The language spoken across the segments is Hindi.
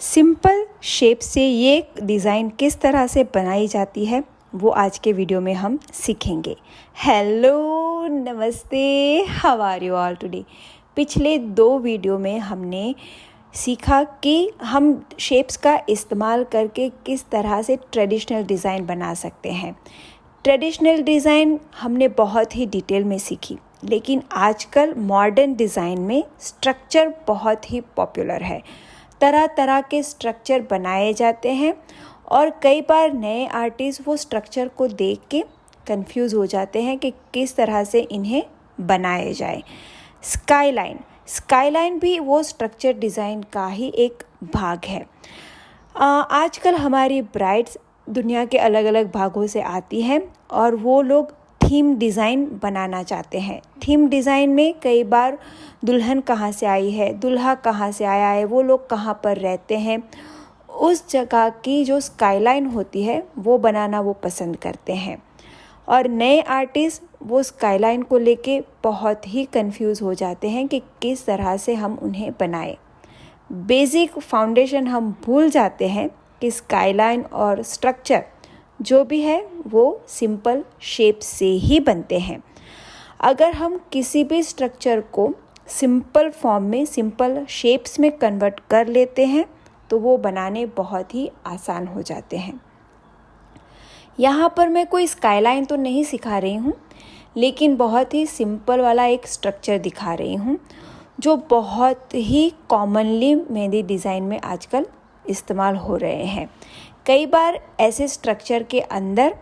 सिंपल शेप से ये डिज़ाइन किस तरह से बनाई जाती है वो आज के वीडियो में हम सीखेंगे। हेलो, नमस्ते, how are you all today. पिछले 2 वीडियो में हमने सीखा कि हम शेप्स का इस्तेमाल करके किस तरह से ट्रेडिशनल डिज़ाइन बना सकते हैं। ट्रेडिशनल डिज़ाइन हमने बहुत ही डिटेल में सीखी, लेकिन आजकल मॉडर्न डिज़ाइन में स्ट्रक्चर बहुत ही पॉपुलर है। तरह तरह के स्ट्रक्चर बनाए जाते हैं और कई बार नए आर्टिस्ट वो स्ट्रक्चर को देख के कंफ्यूज हो जाते हैं कि किस तरह से इन्हें बनाए जाए। स्काईलाइन भी वो स्ट्रक्चर डिज़ाइन का ही एक भाग है। आजकल हमारी ब्राइड्स दुनिया के अलग अलग भागों से आती हैं और वो लोग थीम डिज़ाइन बनाना चाहते हैं। थीम डिज़ाइन में कई बार दुल्हन कहाँ से आई है, दूल्हा कहाँ से आया है, वो लोग कहाँ पर रहते हैं, उस जगह की जो स्काईलाइन होती है वो बनाना वो पसंद करते हैं। और नए आर्टिस्ट वो स्काईलाइन को लेके बहुत ही कंफ्यूज हो जाते हैं कि किस तरह से हम उन्हें बनाएं। बेसिक फाउंडेशन हम भूल जाते हैं कि स्काईलाइन और स्ट्रक्चर जो भी है वो सिंपल शेप से ही बनते हैं। अगर हम किसी भी स्ट्रक्चर को सिंपल फॉर्म में, सिंपल शेप्स में कन्वर्ट कर लेते हैं तो वो बनाने बहुत ही आसान हो जाते हैं। यहाँ पर मैं कोई स्काईलाइन तो नहीं सिखा रही हूँ, लेकिन बहुत ही सिंपल वाला एक स्ट्रक्चर दिखा रही हूँ जो बहुत ही कॉमनली मेहंदी डिज़ाइन में आजकल इस्तेमाल हो रहे हैं। कई बार ऐसे स्ट्रक्चर के अंदर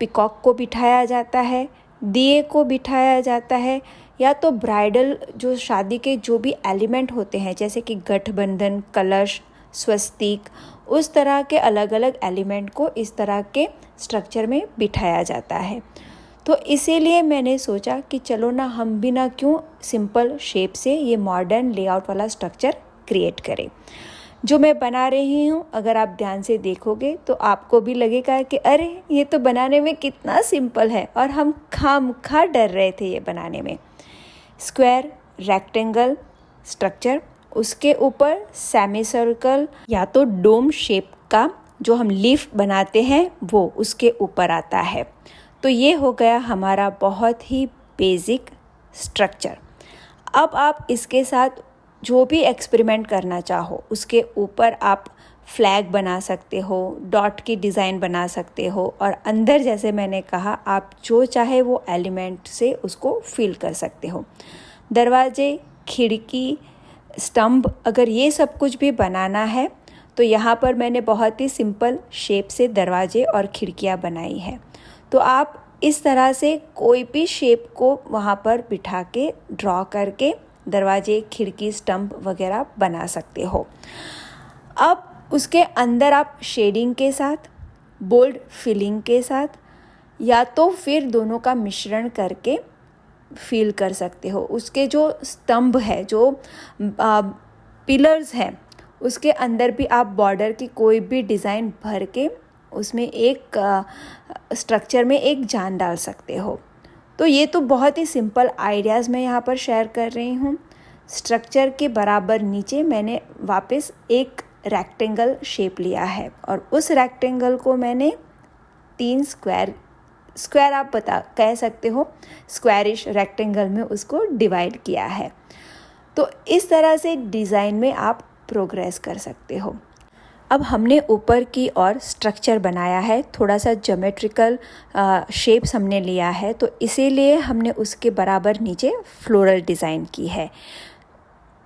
पिकॉक को बिठाया जाता है, दिए को बिठाया जाता है, या तो ब्राइडल जो शादी के जो भी एलिमेंट होते हैं जैसे कि गठबंधन, कलश, स्वस्तिक, उस तरह के अलग अलग एलिमेंट को इस तरह के स्ट्रक्चर में बिठाया जाता है। तो इसीलिए मैंने सोचा कि चलो ना हम भी ना क्यों सिंपल शेप से ये मॉडर्न लेआउट वाला स्ट्रक्चर क्रिएट करें। जो मैं बना रही हूँ, अगर आप ध्यान से देखोगे तो आपको भी लगेगा कि अरे ये तो बनाने में कितना सिंपल है और हम खामखा डर रहे थे ये बनाने में। स्क्वायर, रेक्टेंगल स्ट्रक्चर, उसके ऊपर सेमी सर्कल या तो डोम शेप का जो हम लीफ बनाते हैं वो उसके ऊपर आता है। तो ये हो गया हमारा बहुत ही बेसिक स्ट्रक्चर। अब आप इसके साथ जो भी एक्सपेरिमेंट करना चाहो, उसके ऊपर आप फ्लैग बना सकते हो, डॉट की डिज़ाइन बना सकते हो, और अंदर जैसे मैंने कहा आप जो चाहे वो एलिमेंट से उसको फिल कर सकते हो। दरवाजे, खिड़की, स्तंभ, अगर ये सब कुछ भी बनाना है तो यहाँ पर मैंने बहुत ही सिंपल शेप से दरवाजे और खिड़कियाँ बनाई है। तो आप इस तरह से कोई भी शेप को वहाँ पर बिठा के ड्रॉ करके दरवाजे, खिड़की, स्टम्प वगैरह बना सकते हो। अब उसके अंदर आप शेडिंग के साथ, बोल्ड फिलिंग के साथ, या तो फिर दोनों का मिश्रण करके फिल कर सकते हो। उसके जो स्तंभ है, जो पिलर्स हैं, उसके अंदर भी आप बॉर्डर की कोई भी डिज़ाइन भर के उसमें एक स्ट्रक्चर में एक जान डाल सकते हो। तो ये तो बहुत ही सिंपल आइडियाज़ मैं यहाँ पर शेयर कर रही हूँ। स्ट्रक्चर के बराबर नीचे मैंने वापस एक रेक्टेंगल शेप लिया है और उस रेक्टेंगल को मैंने 3 स्क्वायर आप कह सकते हो, स्क्वायरिश रेक्टेंगल में उसको डिवाइड किया है। तो इस तरह से डिज़ाइन में आप प्रोग्रेस कर सकते हो। अब हमने ऊपर की ओर स्ट्रक्चर बनाया है, थोड़ा सा ज्योमेट्रिकल शेप्स हमने लिया है, तो इसीलिए हमने उसके बराबर नीचे फ्लोरल डिज़ाइन की है।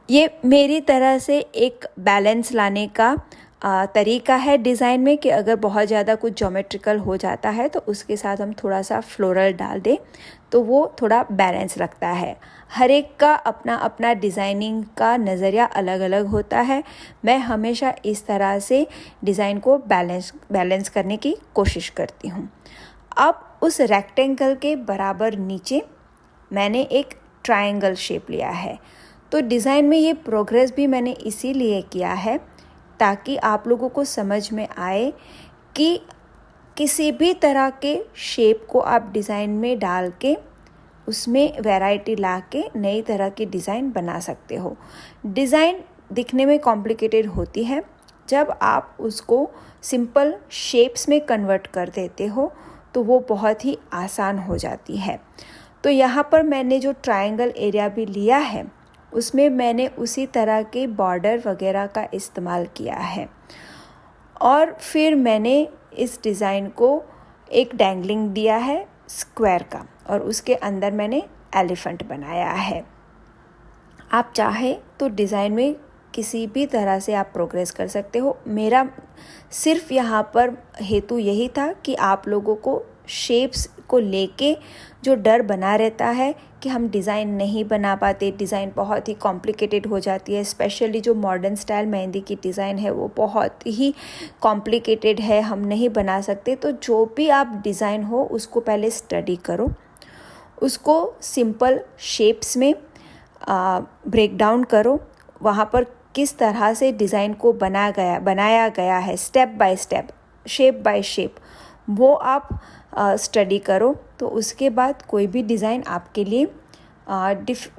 ये मेरी तरह से एक बैलेंस लाने का तरीका है डिज़ाइन में कि अगर बहुत ज़्यादा कुछ ज्योमेट्रिकल हो जाता है तो उसके साथ हम थोड़ा सा फ्लोरल डाल दें तो वो थोड़ा बैलेंस रखता है। हर एक का अपना अपना डिज़ाइनिंग का नज़रिया अलग अलग होता है। मैं हमेशा इस तरह से डिज़ाइन को बैलेंस करने की कोशिश करती हूँ। अब उस रेक्टेंगल के बराबर नीचे मैंने एक ट्रायंगल शेप लिया है। तो डिज़ाइन में ये प्रोग्रेस भी मैंने इसीलिए किया है ताकि आप लोगों को समझ में आए कि किसी भी तरह के शेप को आप डिज़ाइन में डाल के उसमें वैरायटी ला के नई तरह की डिज़ाइन बना सकते हो। डिज़ाइन दिखने में कॉम्प्लिकेटेड होती है, जब आप उसको सिंपल शेप्स में कन्वर्ट कर देते हो तो वो बहुत ही आसान हो जाती है। तो यहाँ पर मैंने जो ट्रायंगल एरिया भी लिया है उसमें मैंने उसी तरह के बॉर्डर वगैरह का इस्तेमाल किया है और फिर मैंने इस डिज़ाइन को एक डैंगलिंग दिया है स्क्वायर का और उसके अंदर मैंने एलिफेंट बनाया है। आप चाहे तो डिज़ाइन में किसी भी तरह से आप प्रोग्रेस कर सकते हो। मेरा सिर्फ यहाँ पर हेतु यही था कि आप लोगों को शेप्स को लेके जो डर बना रहता है कि हम डिज़ाइन नहीं बना पाते, डिज़ाइन बहुत ही कॉम्प्लिकेटेड हो जाती है, स्पेशली जो मॉडर्न स्टाइल मेहंदी की डिज़ाइन है वो बहुत ही कॉम्प्लिकेटेड है, हम नहीं बना सकते। तो जो भी आप डिज़ाइन हो उसको पहले स्टडी करो, उसको सिंपल शेप्स में ब्रेक डाउन करो, वहाँ पर किस तरह से डिज़ाइन को बनाया गया है step by step, shape by shape, वो आप स्टडी करो। तो उसके बाद कोई भी डिज़ाइन आपके लिए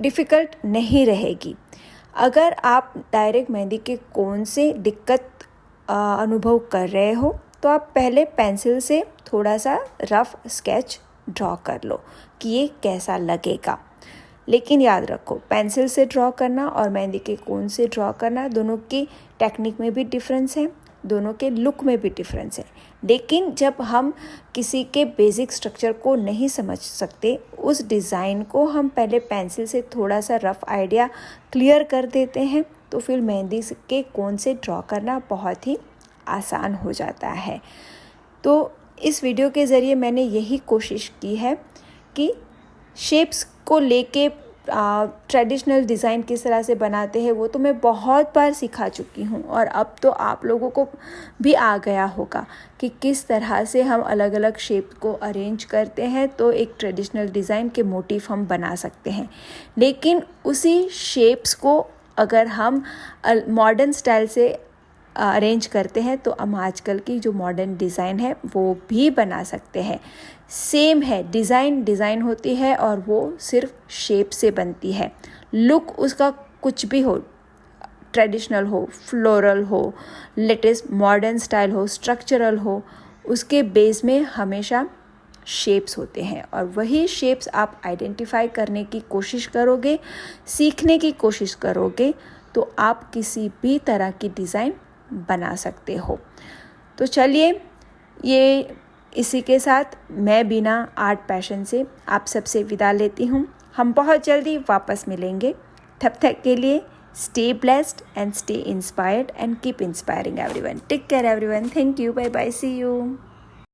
डिफ़िकल्ट नहीं रहेगी। अगर आप डायरेक्ट मेहंदी के कोन से दिक्कत अनुभव कर रहे हो तो आप पहले पेंसिल से थोड़ा सा रफ़ स्केच ड्रॉ कर लो कि ये कैसा लगेगा। लेकिन याद रखो, पेंसिल से ड्रॉ करना और मेहंदी के कोन से ड्रॉ करना दोनों की टेक्निक में भी डिफरेंस है, दोनों के लुक में भी डिफरेंस है। लेकिन जब हम किसी के बेसिक स्ट्रक्चर को नहीं समझ सकते, उस डिज़ाइन को हम पहले पेंसिल से थोड़ा सा रफ़ आइडिया क्लियर कर देते हैं तो फिर मेहंदी के कोन से ड्रॉ करना बहुत ही आसान हो जाता है। तो इस वीडियो के ज़रिए मैंने यही कोशिश की है कि शेप्स को लेके ट्रेडिशनल डिज़ाइन किस तरह से बनाते हैं वो तो मैं बहुत बार सिखा चुकी हूँ और अब तो आप लोगों को भी आ गया होगा कि किस तरह से हम अलग अलग शेप को अरेंज करते हैं तो एक ट्रेडिशनल डिज़ाइन के मोटिव हम बना सकते हैं। लेकिन उसी शेप्स को अगर हम मॉडर्न स्टाइल से अरेंज करते हैं तो हम आजकल की जो मॉडर्न डिज़ाइन है वो भी बना सकते हैं। सेम है, डिज़ाइन होती है और वो सिर्फ शेप से बनती है। लुक उसका कुछ भी हो, ट्रेडिशनल हो, फ्लोरल हो, लेटेस्ट मॉडर्न स्टाइल हो, स्ट्रक्चरल हो, उसके बेस में हमेशा शेप्स होते हैं और वही शेप्स आप आइडेंटिफाई करने की कोशिश करोगे, सीखने की कोशिश करोगे तो आप किसी भी तरह की डिज़ाइन बना सकते हो। तो चलिए, ये इसी के साथ मैं बिना आर्ट पैशन से आप सबसे विदा लेती हूँ। हम बहुत जल्दी वापस मिलेंगे। तब तक के लिए stay blessed and stay inspired and keep inspiring everyone. Take care everyone. Thank you. Bye bye. See you.